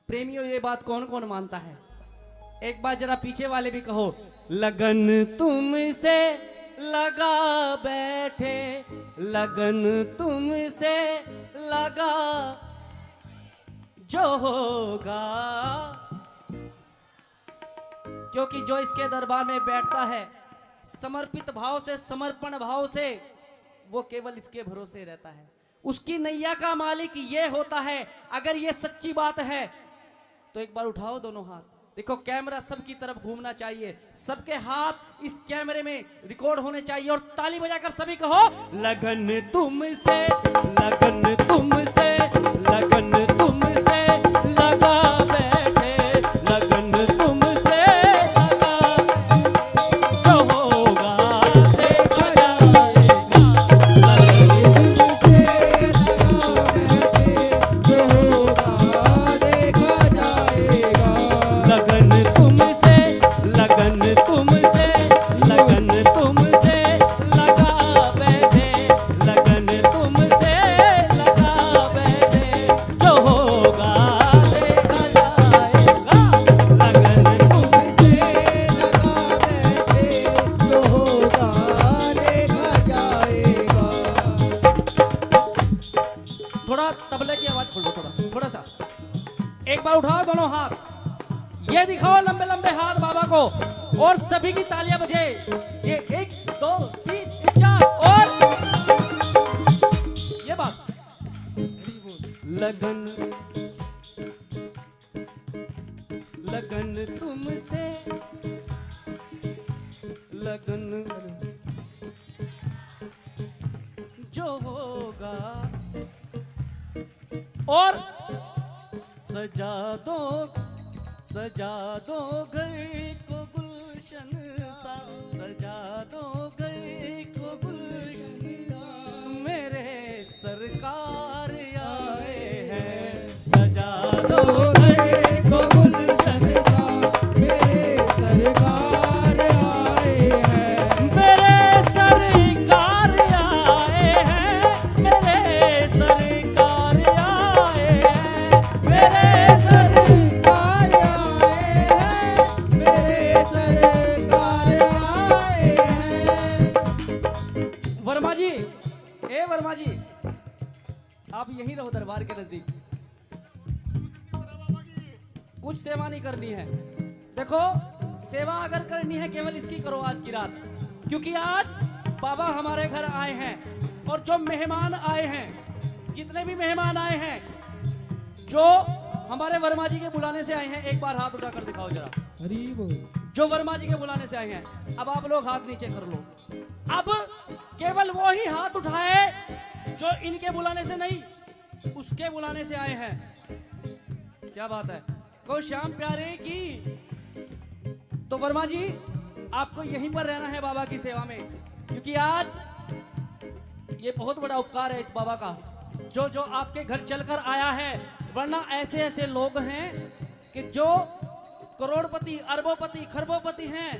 प्रेमियों ये बात कौन कौन मानता है? एक बार जरा पीछे वाले भी कहो, लगन तुमसे लगा बैठे, लगन तुमसे लगा जो होगा। क्योंकि जो इसके दरबार में बैठता है समर्पित भाव से, समर्पण भाव से, वो केवल इसके भरोसे रहता है। उसकी नैया का मालिक ये होता है। अगर ये सच्ची बात है तो एक बार उठाओ दोनों हाथ। देखो कैमरा सबकी तरफ घूमना चाहिए, सबके हाथ इस कैमरे में रिकॉर्ड होने चाहिए और ताली बजाकर सभी कहो, लगन तुमसे, लगन तुमसे, लगन तुमसे लगा बैठे, लगन तुमसे लगा जो होगा देखा जाएगा। लगन तुमसे, लगन तुमसे, लगन तुमसे लगा बैठे, लगन तुमसे लगा बैठे, जो होगा देखा जाएगा। लगन तुमसे लगा बैठे, जो होगा देखा जाएगा। थोड़ा तबले की आवाज खोलो, थोड़ा सा। एक बार उठाओ दोनों हाथ, ये दिखाओ लंबे लंबे हाथ बाबा को और सभी की तालियां बजे। ये 1 2 3 4 और ये बात, लगन, लगन तुमसे, लगन जो होगा और सजा दो, सजा दो घर को गुलशन सा, सजा दो घर को गुलशन सा, मेरे सरकार आए हैं, सजा दो घर को गुलशन सा, मेरे सरकार आए हैं, मेरे सरकार आए हैं, मेरे सरकार आए हैं, मेरे सरकार आए हैं, मेरे सरकार आए हैं। वर्मा जी, ए वर्मा जी, आप यहीं रहो दरबार के नजदीक, कुछ सेवा नहीं करनी है। देखो सेवा अगर करनी है केवल इसकी करो आज की रात, क्योंकि आज बाबा हमारे घर आए हैं और जो मेहमान आए हैं, जितने भी मेहमान आए हैं, जो हमारे वर्मा जी के बुलाने से आए हैं, एक बार हाथ उठाकर दिखाओ जरा। हरी बोल। जो वर्मा जी के बुलाने से आए हैं, अब आप लोग हाथ नीचे कर लो। अब केवल वो ही हाथ उठाए जो इनके बुलाने से नहीं, उसके बुलाने से आए हैं। क्या बात है, को श्याम प्यारे की। तो वर्मा जी आपको यहीं पर रहना है बाबा की सेवा में, क्योंकि आज ये बहुत बड़ा उपकार है इस बाबा का, जो जो आपके घर चलकर आया है। वरना ऐसे ऐसे लोग हैं कि जो करोड़पति, अरबोपति, खरबोपति हैं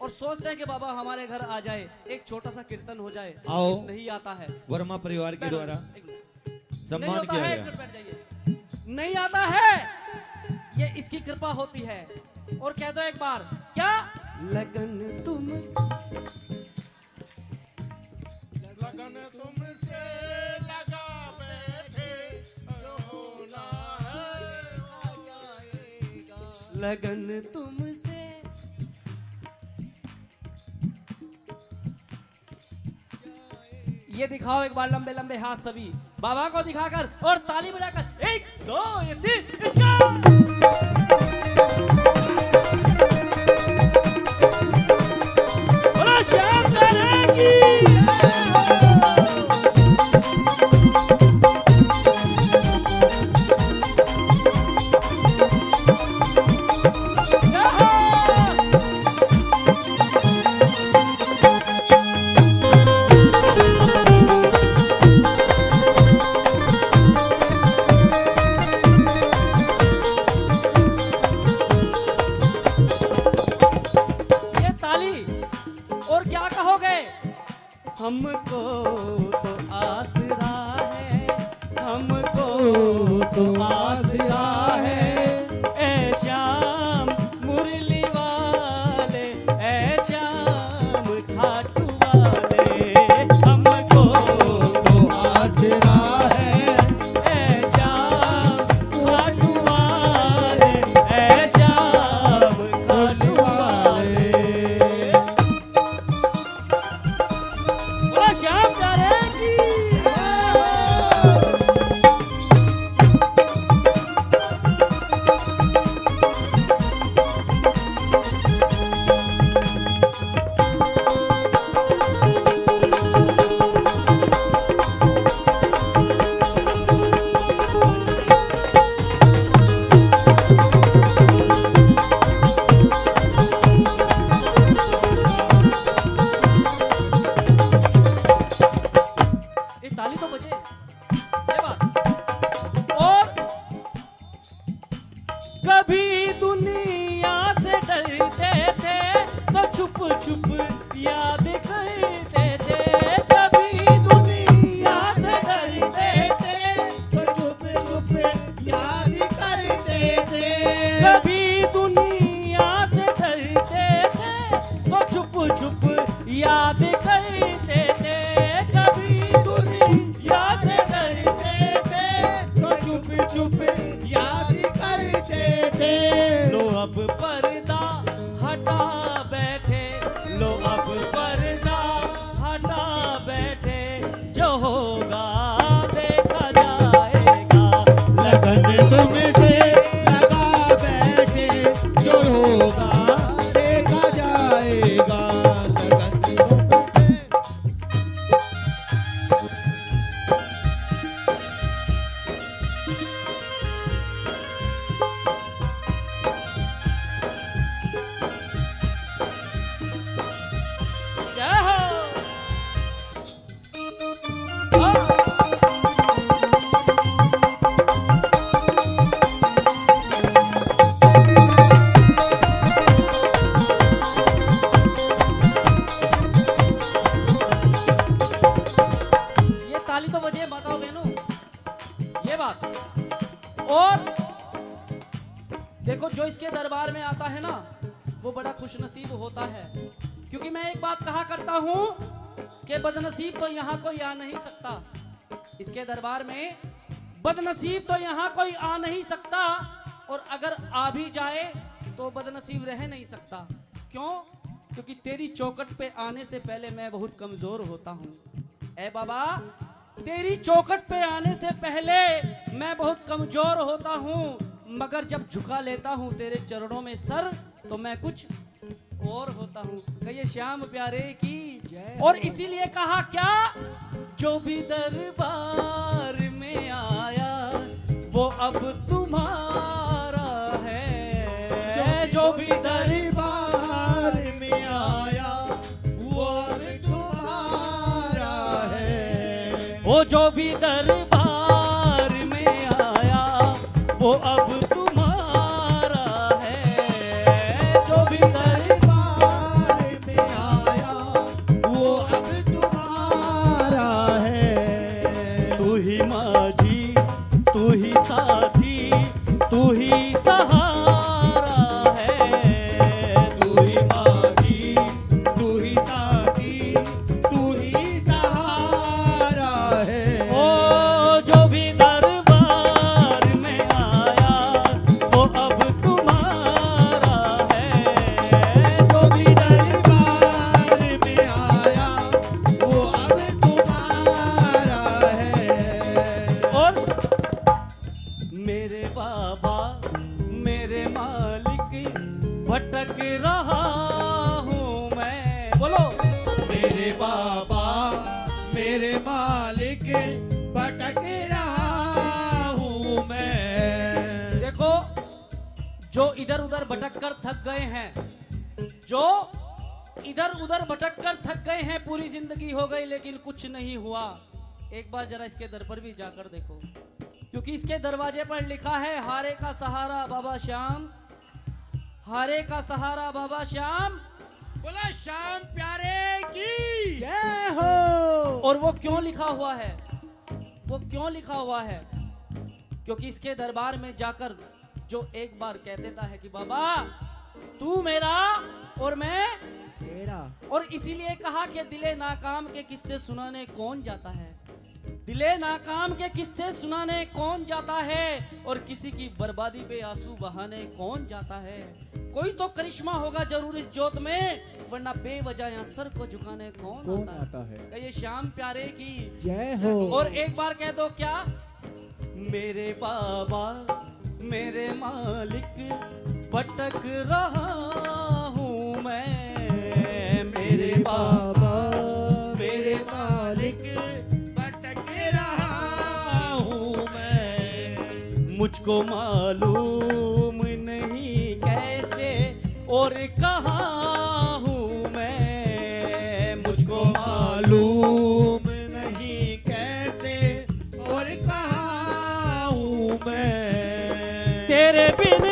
और सोचते हैं कि बाबा हमारे घर आ जाए, एक छोटा सा कीर्तन हो जाए, आओ। नहीं आता है। वर्मा परिवार के द्वारा सम्मान किया गया। बैठ जाइए। नहीं आता है, ये इसकी कृपा होती है। और कह दो एक बार, क्या लगन तुम, लगन तुमसे लगा बैठे, जो होना है आ जाएगा। लगन तुमसे, ये दिखाओ एक बार लंबे लंबे हाथ सभी बाबा को दिखाकर और ताली बजाकर, 1 2 3 4। बोलो श्याम प्यारे की। हमको तो आसरा है, हमको तो आसरा है, कभी दुनिया से डरते थे तो छुप छुप याद करते थे। कभी दुनिया से डरते थे तो चुप चुप याद करते थे। कभी दुनिया से डरते थे तो छुप छुप याद करते थे। कभी दुनिया से डरते थे तो चुप चुप याद करते थे। लो अब पर्दा हटा बैठे, लो अब पर्दा हटा बैठे, जो होगा देखा जाएगा। लगन तुमसे लगा बैठे, जो होगा देखा जाएगा। लगन तुमसे क्या हो? हाँ। ये ताली तो बजे बताओ बेनू, ये बात। और देखो जो इसके दरबार में आता है ना वो बड़ा खुशनसीब होता है, क्योंकि मैं एक बात कहा करता हूं कि बदनसीब तो यहाँ कोई आ नहीं सकता। इसके दरबार में बदनसीब तो यहाँ कोई आ नहीं सकता, और अगर आ भी जाए तो बदनसीब रह नहीं सकता। क्यों? क्योंकि तेरी चौखट पे आने से पहले मैं बहुत कमजोर होता हूँ। ए बाबा, तेरी चौखट पे आने से पहले मैं बहुत कमजोर होता हूँ, मगर जब झुका लेता हूँ तेरे चरणों में सर तो मैं कुछ और होता हूँ। कहिए श्याम प्यारे की। और इसीलिए कहा क्या, जो भी दरबार में आया वो अब तुम्हारा है। जो भी दरबार में आया वो अब तुम्हारा है। वो जो भी दरबार में आया वो अब तुम्हारा है। जो भी दरबार में आया वो अब तुम्हारा है। तू ही माझी, तू ही साथी, तू ही सहारा है। तू ही माझी, तू ही साथी, तू ही सहारा है। ओ जो भी दरबार में आया वो अब तुम्हारा है। जो भी दरबार में आया वो अब तुम्हारा है। और मेरे बाबा मेरे मालिक भटक रहा हूँ मैं। बोलो। मेरे बाबा मेरे मालिक भटक रहा हूँ मैं। देखो, जो इधर उधर भटक कर थक गए हैं, जो इधर उधर भटक कर थक गए हैं, पूरी जिंदगी हो गई लेकिन कुछ नहीं हुआ, एक बार जरा इसके दर पर भी जाकर देखो, क्योंकि इसके दरवाजे पर लिखा है हारे का सहारा बाबा श्याम, हारे का सहारा बाबा श्याम। बोला श्याम प्यारे की। जय हो। और वो क्यों लिखा हुआ है, वो क्यों लिखा हुआ है? क्योंकि इसके दरबार में जाकर जो एक बार कह देता है कि बाबा तू मेरा और मैं तेरा। और इसीलिए कहा कि दिले नाकाम के किस्से सुनाने कौन जाता है, दिले नाकाम के किस्से सुनाने कौन जाता है, और किसी की बर्बादी पे आंसू बहाने कौन जाता है। कोई तो करिश्मा होगा जरूर इस जोत में, वरना बेवजह यहाँ सर को झुकाने कौन आता है। कहिए श्याम प्यारे की जय हो। और एक बार कह दो क्या, मेरे बाबा मेरे मालिक भटक रहा हूँ मैं। मेरे बाबा मेरे मालिक भटक रहा हूँ मैं। मुझको मालूम नहीं कैसे और कहाँ हूँ मैं। मुझको मालूम नहीं कैसे और कहाँ हूँ मैं। तेरे बिन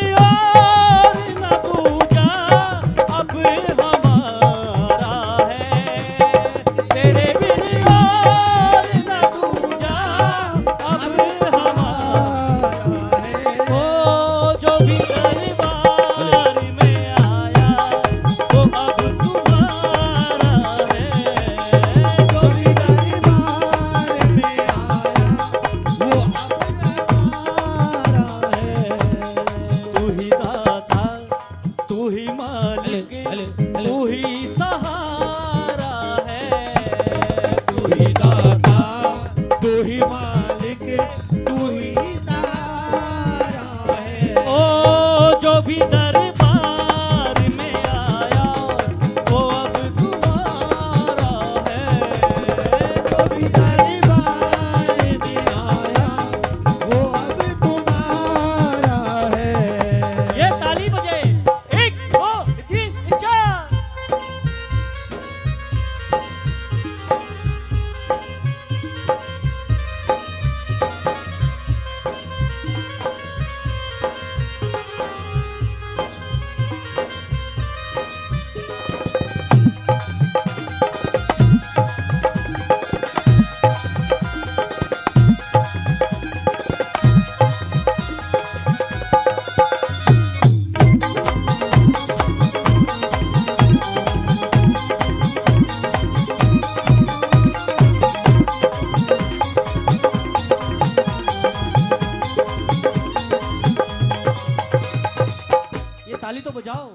ताली तो बजाओ,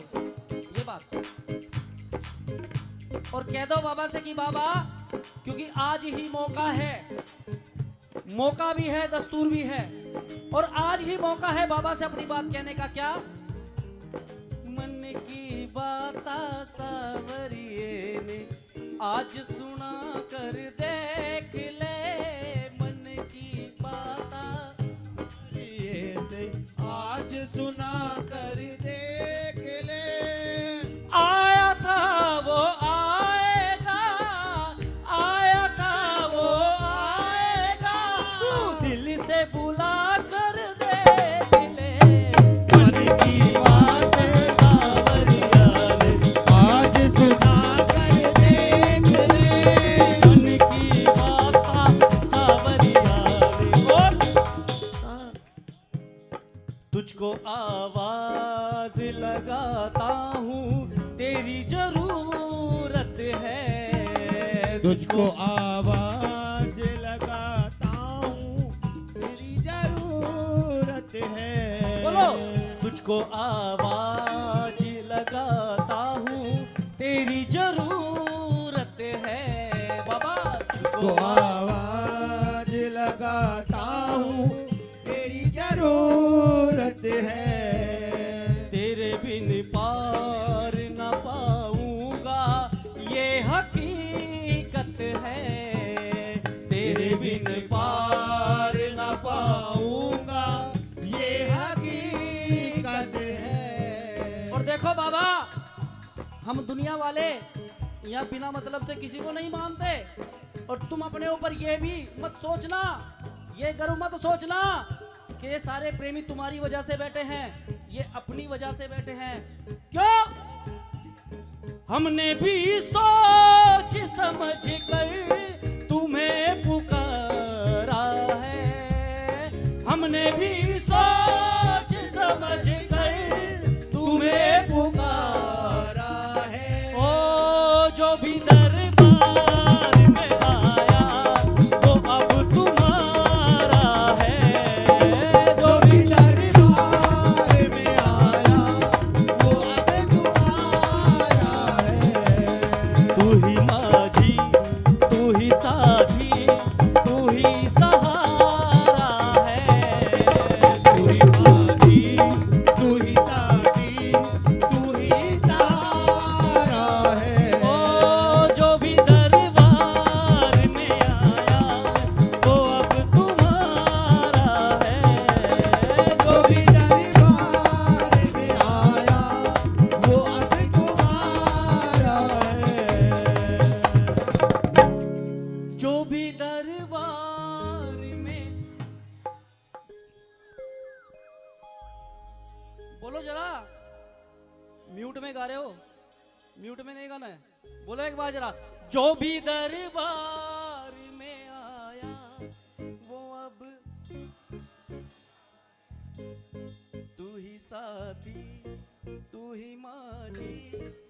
ये बात। और कह दो बाबा से कि बाबा, क्योंकि आज ही मौका है, मौका भी है, दस्तूर भी है, और आज ही मौका है बाबा से अपनी बात कहने का। क्या? मन की बात सावरिये ने आज सुना कर देख ले, मन की बात ये से आज सुना कर देख ले। आया था वो आएगा, आया था वो आएगा, तू दिल से बुला कर देख ले। मन की बात सावरिया ने आज सुना कर देख ले। मन की बात सावरिया ने। और तुझको आवाज लगाता हूँ, तेरी जरूरत है। तुझको आवाज लगाता हूँ, तेरी जरूरत है। बोलो, तुझको आवाज लगाता हूँ, तेरी जरूरत है। बाबा, तुझको आवाज लगाता हूँ, तेरी जरूरत है। तेरे बिन पार न पाऊंगा, ये हकीकत है। तेरे बिन पार न पाऊंगा, ये हकीकत है। और देखो बाबा, हम दुनिया वाले यहाँ बिना मतलब से किसी को नहीं मानते, और तुम अपने ऊपर ये भी मत सोचना, ये गर्व मत सोचना कि ये सारे प्रेमी तुम्हारी वजह से बैठे हैं, ये अपनी वजह से बैठे हैं। क्यों? हमने भी सोच समझ कर तुम्हें पुकारा है, हमने भी सोच समझ कर तुम्हें पुकारा है। ओ जो भी दरबार में आया, वो अब तुम्हारा है। जो भी दरबार में आया, वो अब तुम्हारा है। तू ही माझी, तू ही साथी, तू ही सहारा है। तू ही माझी, तू ही साथी, तू ही सहारा है। ओ जो भी दरबार में आया, वो अब तुम्हारा है। जो भी दरबार में आया, वो अब तुम्हारा है। जो भी दरबार में, बोलो जरा, म्यूट में गा रहे हो, म्यूट में नहीं गाना है, बोलो एक बार जरा। जो भी दरबार में आया, वो अब तू ही साथी, तू ही माझी,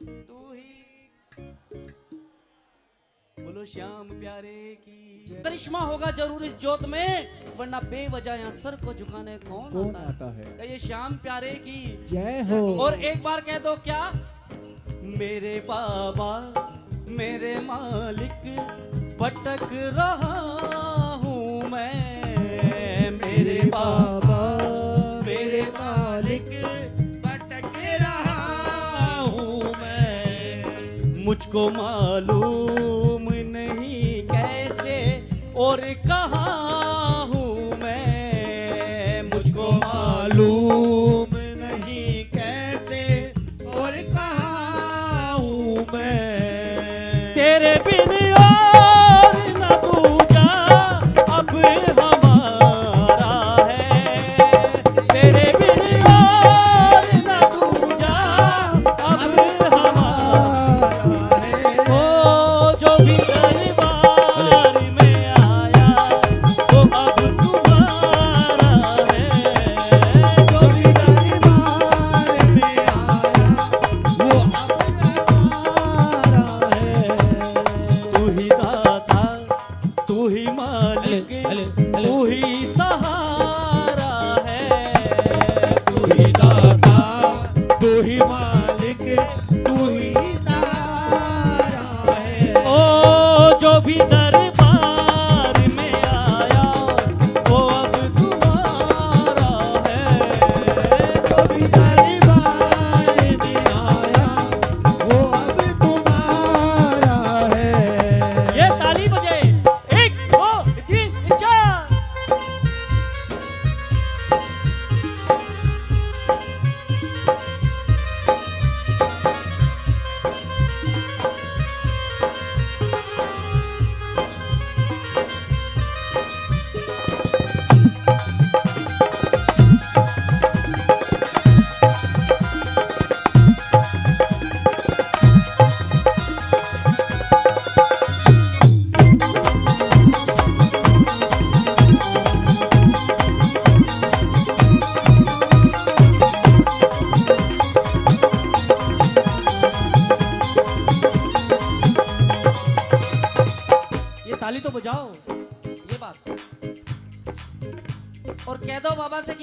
तू ही। बोलो श्याम प्यारे की। करिश्मा होगा जरूर इस जोत में, वरना बेवजह यहाँ सर को झुकाने कौन आता है। ये श्याम प्यारे की जय हो। और एक बार कह दो क्या? मेरे बाबा, मेरे मालिक, भटक रहा हूँ मैं। मेरे बाबा, मेरे मालिक, भटक रहा हूँ मैं। मुझको मालूम नहीं कैसे और कहाँ हूँ मैं। मुझको मालूम नहीं कैसे और कहाँ हूँ मैं। तेरे बिन और न दूजा अब हमारा है। तेरे बिन और न दूजा अब हमारा है। ओ जो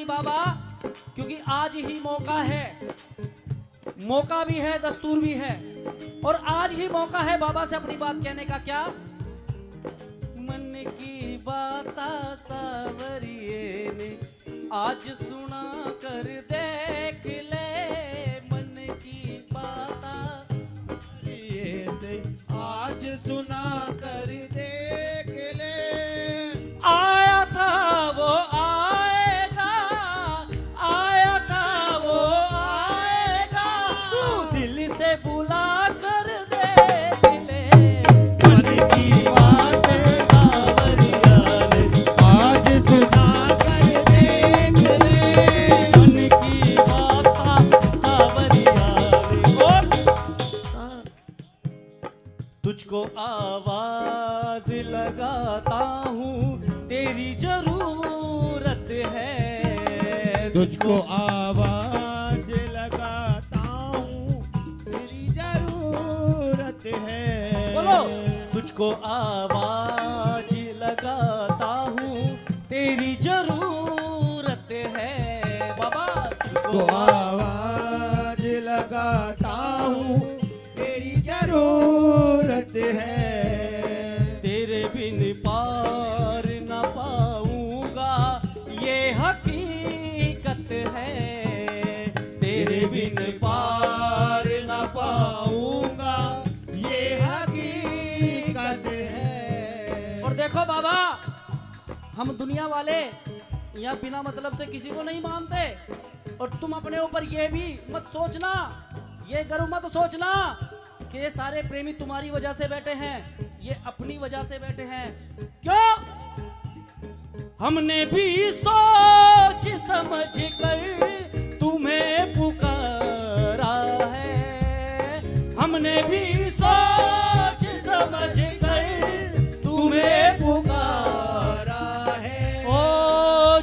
कि बाबा, क्योंकि आज ही मौका है, मौका भी है, दस्तूर भी है, और आज ही मौका है बाबा से अपनी बात कहने का। क्या? मन की बात सावरिये ने आज सुना कर देख ले, मन की बात ये से आज सुना कर देख ले। आया था वो आएगा, आया था वो आएगा, तू दिल से बुला कर देख ले। मन की बात सावरिया ने आज सुना कर देख ले। मन की बात सावरिया ने। और तुझको आवाज लगाता हूँ, तेरी जरूरत है। तुझको आवाज लगाता हूँ, तेरी जरूरत है। बोलो, तुझको आवाज लगाता हूँ, तेरी जरूरत है। बाबा, तुझको आवाज लगाता हूँ, तेरी जरूरत है। तेरे बिन पार न पाऊंगा, ये हकीकत है। तेरे बिन पार न पाऊंगा, ये हकीकत है। और देखो बाबा, हम दुनिया वाले यहाँ बिना मतलब से किसी को नहीं मानते, और तुम अपने ऊपर ये भी मत सोचना, ये गर्व मत सोचना कि ये सारे प्रेमी तुम्हारी वजह से बैठे हैं, ये अपनी वजह से बैठे हैं। क्यों? हमने भी सोच समझ कर तुम्हें पुकारा है, हमने भी सोच समझ कर तुम्हें पुकारा है। ओ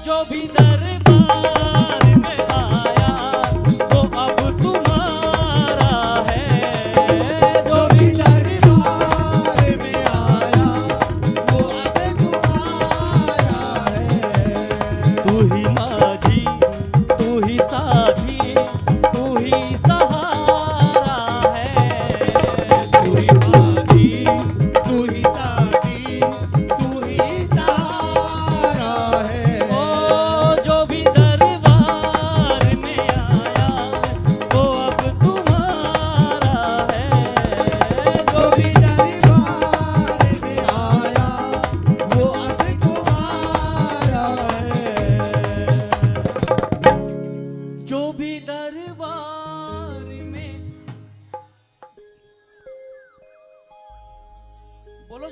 जो भी दरबार में आया, वो अब तुम्हारा है। जो भी दरबार में आया, वो अब तुम्हारा है। तू ही माझी, तू ही साथी, तू ही सहारा है। तू ही माझी, तू ही साथी, तू ही सहारा है। ओ जो भी दरबार में आया, वो अब तुम्हारा है। जो भी दरबार में आया, वो अब तुम्हारा है। जो भी दरबार में, बोलो।